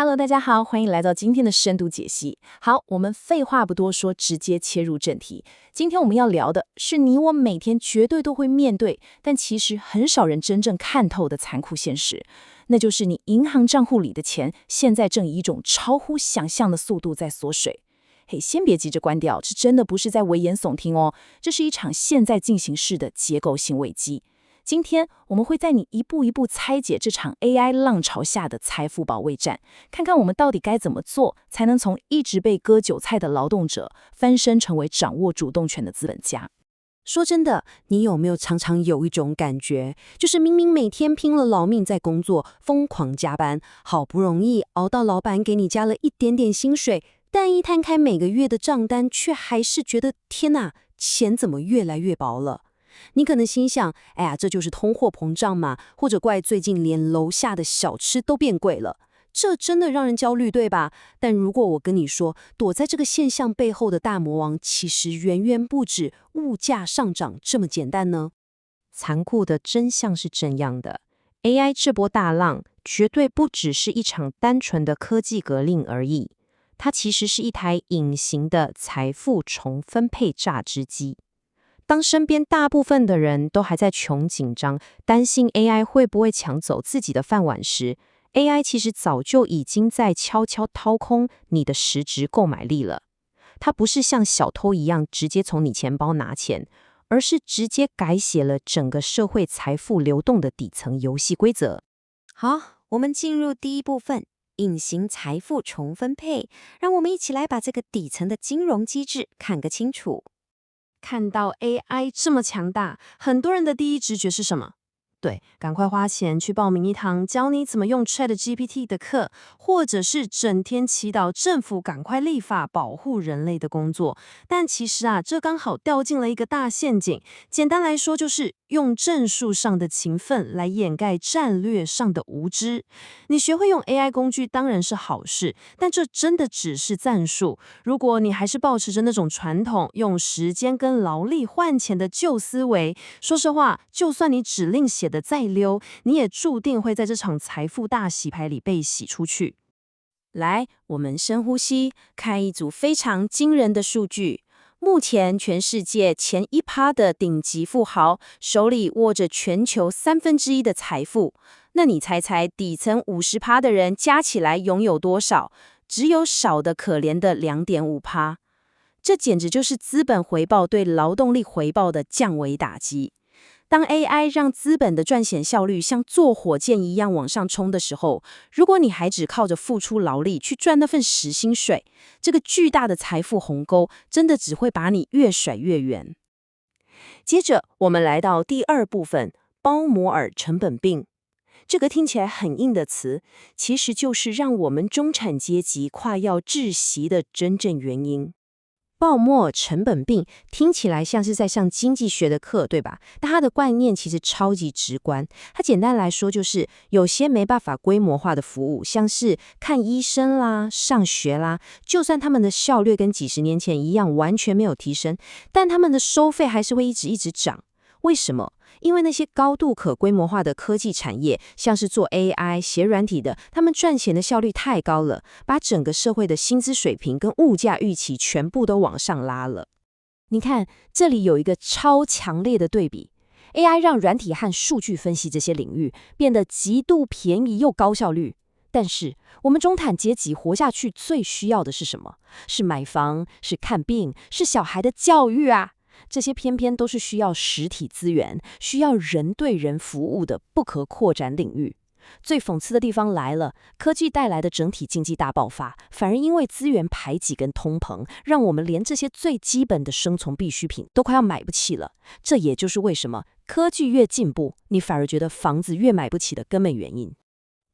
Hello，大家好，欢迎来到今天的深度解析。好，我们废话不多说，直接切入正题。今天我们要聊的是你我每天绝对都会面对，但其实很少人真正看透的残酷现实，那就是你银行账户里的钱现在正以一种超乎想象的速度在缩水。嘿，先别急着关掉，这真的不是在危言耸听哦，这是一场现在进行式的结构性危机。今天我们会带你一步一步拆解这场 AI 浪潮下的财富保卫战，看看我们到底该怎么做，才能从一直被割韭菜的劳动者翻身成为掌握主动权的资本家。说真的，你有没有常常有一种感觉，就是明明每天拼了老命在工作，疯狂加班，好不容易熬到老板给你加了一点点薪水，但一摊开每个月的账单，却还是觉得天哪，钱怎么越来越薄了？你可能心想，哎呀，这就是通货膨胀嘛，或者怪最近连楼下的小吃都变贵了，这真的让人焦虑，对吧？但如果我跟你说，躲在这个现象背后的大魔王，其实远远不止物价上涨这么简单呢？残酷的真相是这样的：AI 这波大浪绝对不只是一场单纯的科技革命而已，它其实是一台隐形的财富重分配榨汁机。当身边大部分的人都还在穷紧张，担心 AI 会不会抢走自己的饭碗时，AI 其实早就已经在悄悄掏空你的实质购买力了。它不是像小偷一样直接从你钱包拿钱，而是直接改写了整个社会财富流动的底层游戏规则。好，我们进入第一部分，隐形财富重分配。让我们一起来把这个底层的金融机制看个清楚。看到 AI 这么强大，很多人的第一直觉是什么？对，赶快花钱去报名一堂教你怎么用 ChatGPT 的课，或者是整天祈祷政府赶快立法保护人类的工作。但其实这刚好掉进了一个大陷阱。简单来说，就是用证数上的勤奋来掩盖战略上的无知。你学会用 AI 工具当然是好事，但这真的只是战术。如果你还是保持着那种传统用时间跟劳力换钱的旧思维，说实话，就算你指令写的再溜，你也注定会在这场财富大洗牌里被洗出去。来，我们深呼吸，看一组非常惊人的数据。目前全世界前1%的顶级富豪手里握着全球1/3的财富，那你猜猜底层50%的人加起来拥有多少？只有少的可怜的2.5%。这简直就是资本回报对劳动力回报的降维打击。当 AI 让资本的赚钱效率像坐火箭一样往上冲的时候，如果你还只靠着付出劳力去赚那份时薪水，这个巨大的财富鸿沟真的只会把你越甩越远。接着，我们来到第二部分，包摩尔成本病。这个听起来很硬的词，其实就是让我们中产阶级快要窒息的真正原因。鲍摩尔成本病听起来像是在上经济学的课，对吧？但它的观念其实超级直观。它简单来说就是，有些没办法规模化的服务，像是看医生啦、上学啦，就算他们的效率跟几十年前一样完全没有提升，但他们的收费还是会一直涨。为什么？因为那些高度可规模化的科技产业，像是做 AI、写软体的，他们赚钱的效率太高了，把整个社会的薪资水平跟物价预期全部都往上拉了。你看，这里有一个超强烈的对比。AI 让软体和数据分析这些领域变得极度便宜又高效率，但是我们中产阶级活下去最需要的是什么？是买房，是看病，是小孩的教育啊！这些偏偏都是需要实体资源、需要人对人服务的不可扩展领域。最讽刺的地方来了，科技带来的整体经济大爆发，反而因为资源排挤跟通膨，让我们连这些最基本的生存必需品都快要买不起了。这也就是为什么科技越进步，你反而觉得房子越买不起的根本原因。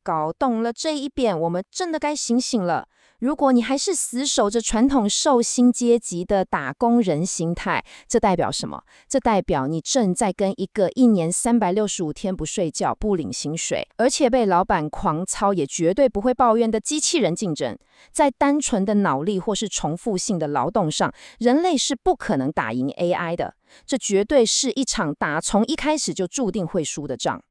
搞懂了这一点，我们真的该醒醒了。如果你还是死守着传统受薪阶级的打工人心态，这代表什么？这代表你正在跟一个1年365天不睡觉、不领薪水，而且被老板狂操也绝对不会抱怨的机器人竞争。在单纯的脑力或是重复性的劳动上，人类是不可能打赢 AI 的。这绝对是一场打从一开始就注定会输的仗。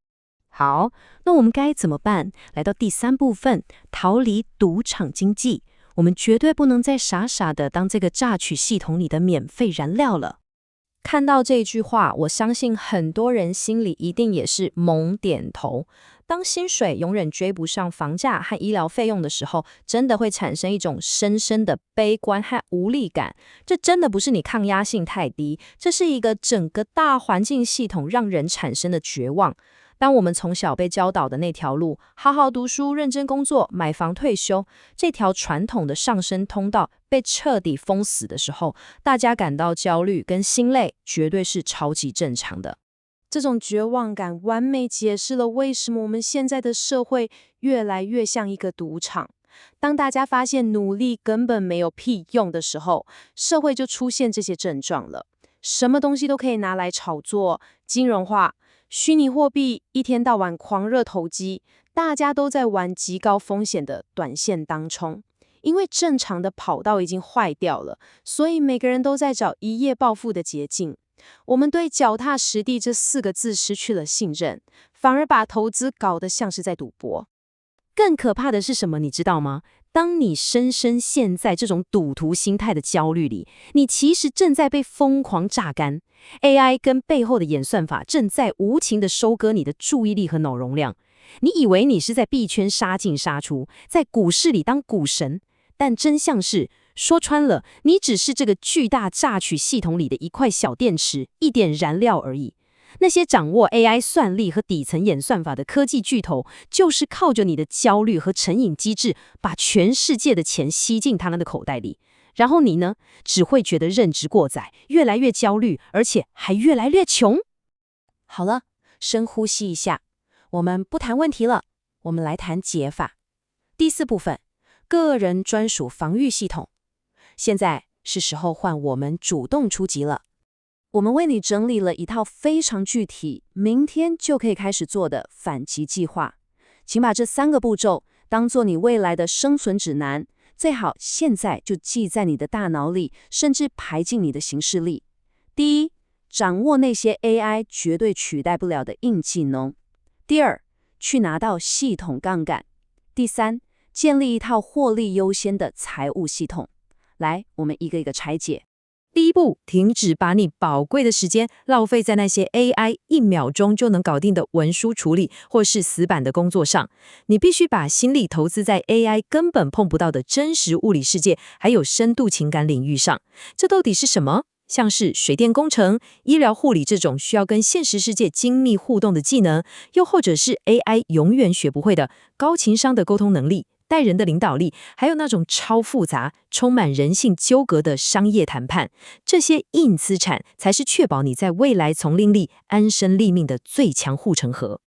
好，那我们该怎么办？来到第3部分，逃离赌场经济。我们绝对不能再傻傻的当这个榨取系统里的免费燃料了。看到这句话，我相信很多人心里一定也是猛点头。当薪水永远追不上房价和医疗费用的时候，真的会产生一种深深的悲观和无力感。这真的不是你抗压性太低，这是一个整个大环境系统让人产生的绝望。当我们从小被教导的那条路，好好读书、认真工作、买房退休，这条传统的上升通道被彻底封死的时候，大家感到焦虑跟心累，绝对是超级正常的。这种绝望感完美解释了为什么我们现在的社会越来越像一个赌场。当大家发现努力根本没有屁用的时候，社会就出现这些症状了。什么东西都可以拿来炒作、金融化、虚拟货币，一天到晚狂热投机，大家都在玩极高风险的短线当冲。因为正常的跑道已经坏掉了，所以每个人都在找一夜暴富的捷径。我们对脚踏实地这4个字失去了信任，反而把投资搞得像是在赌博。更可怕的是什么，你知道吗？当你深深陷在这种赌徒心态的焦虑里，你其实正在被疯狂榨干。AI 跟背后的演算法正在无情地收割你的注意力和脑容量。你以为你是在币圈杀进杀出，在股市里当股神，但真相是，说穿了，你只是这个巨大榨取系统里的一块小电池，一点燃料而已。那些掌握 AI 算力和底层演算法的科技巨头，就是靠着你的焦虑和成瘾机制，把全世界的钱吸进他们的口袋里。然后你呢，只会觉得认知过载，越来越焦虑，而且还越来越穷。好了，深呼吸一下，我们不谈问题了，我们来谈解法。第4部分，个人专属防御系统。现在是时候换我们主动出击了。我们为你整理了一套非常具体，明天就可以开始做的反击计划。请把这3个步骤当做你未来的生存指南，最好现在就记在你的大脑里，甚至排进你的行事历。第1，掌握那些 AI 绝对取代不了的硬技能。第2，去拿到系统杠杆。第3，建立一套获利优先的财务系统。来，我们一个一个拆解。第1步，停止把你宝贵的时间浪费在那些 AI 1秒钟就能搞定的文书处理或是死板的工作上。你必须把心力投资在 AI 根本碰不到的真实物理世界，还有深度情感领域上。这到底是什么？像是水电工程、医疗护理这种需要跟现实世界精密互动的技能，又或者是 AI 永远学不会的高情商的沟通能力、带人的领导力，还有那种超复杂、充满人性纠葛的商业谈判，这些硬资产才是确保你在未来丛林里安身立命的最强护城河。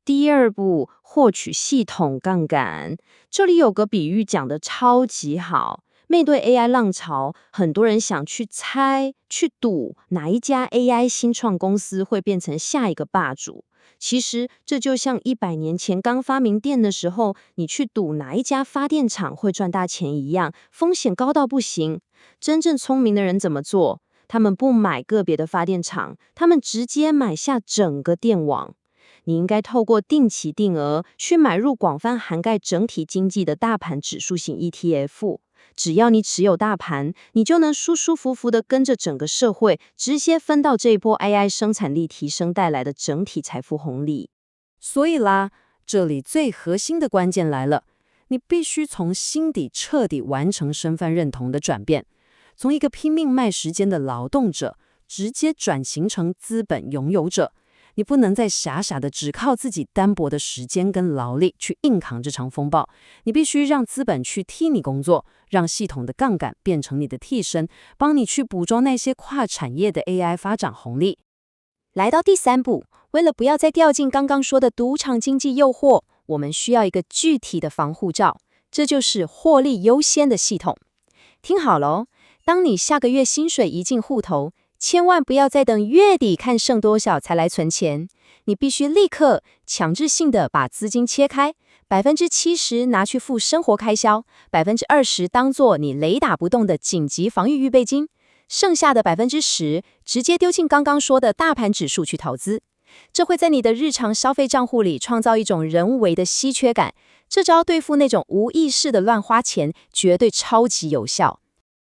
第2步，获取系统杠杆。这里有个比喻讲得超级好。面对 AI 浪潮，很多人想去猜、去赌哪一家 AI 新创公司会变成下一个霸主。其实这就像100年前刚发明电的时候，你去赌哪一家发电厂会赚大钱一样，风险高到不行。真正聪明的人怎么做？他们不买个别的发电厂，他们直接买下整个电网。你应该透过定期定额去买入广泛涵盖整体经济的大盘指数型 ETF。只要你持有大盘，你就能舒舒服服地跟着整个社会直接分到这一波 AI 生产力提升带来的整体财富红利。所以啦，这里最核心的关键来了，你必须从心底彻底完成身份认同的转变，从一个拼命卖时间的劳动者，直接转型成资本拥有者。你不能再傻傻的只靠自己单薄的时间跟劳力去硬扛这场风暴，你必须让资本去替你工作，让系统的杠杆变成你的替身，帮你去捕捉那些跨产业的 AI 发展红利。来到第3步，为了不要再掉进刚刚说的赌场经济诱惑，我们需要一个具体的防护罩，这就是获利优先的系统。听好了哦，当你下个月薪水一进户头，千万不要再等月底看剩多少才来存钱，你必须立刻强制性的把资金切开，70%拿去付生活开销，20%当做你雷打不动的紧急防御预备金，剩下的10%直接丢进刚刚说的大盘指数去投资。这会在你的日常消费账户里创造一种人为的稀缺感。这招对付那种无意识的乱花钱，绝对超级有效。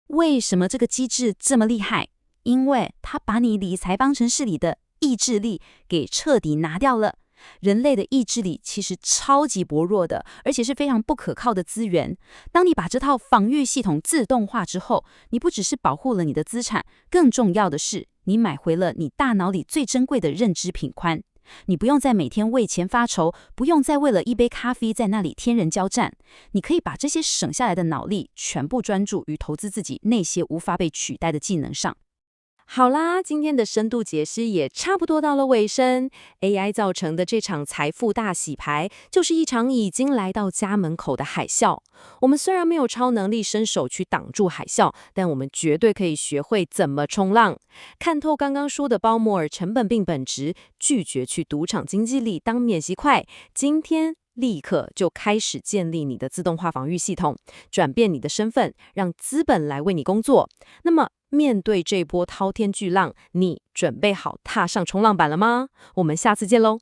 为什么这个机制这么厉害？因为它把你理财方程式里的意志力给彻底拿掉了。人类的意志力其实超级薄弱的，而且是非常不可靠的资源。当你把这套防御系统自动化之后，你不只是保护了你的资产，更重要的是，你买回了你大脑里最珍贵的认知品宽。你不用再每天为钱发愁，不用再为了一杯咖啡在那里天人交战。你可以把这些省下来的脑力全部专注于投资自己那些无法被取代的技能上。好啦，今天的深度解析也差不多到了尾声。AI 造成的这场财富大洗牌，就是一场已经来到家门口的海啸。我们虽然没有超能力伸手去挡住海啸，但我们绝对可以学会怎么冲浪。看透刚刚说的鲍摩尔成本并本质，拒绝去赌场经济里当免息块。今天立刻就开始建立你的自动化防御系统，转变你的身份，让资本来为你工作。那么面对这波滔天巨浪，你准备好踏上冲浪板了吗？我们下次见喽！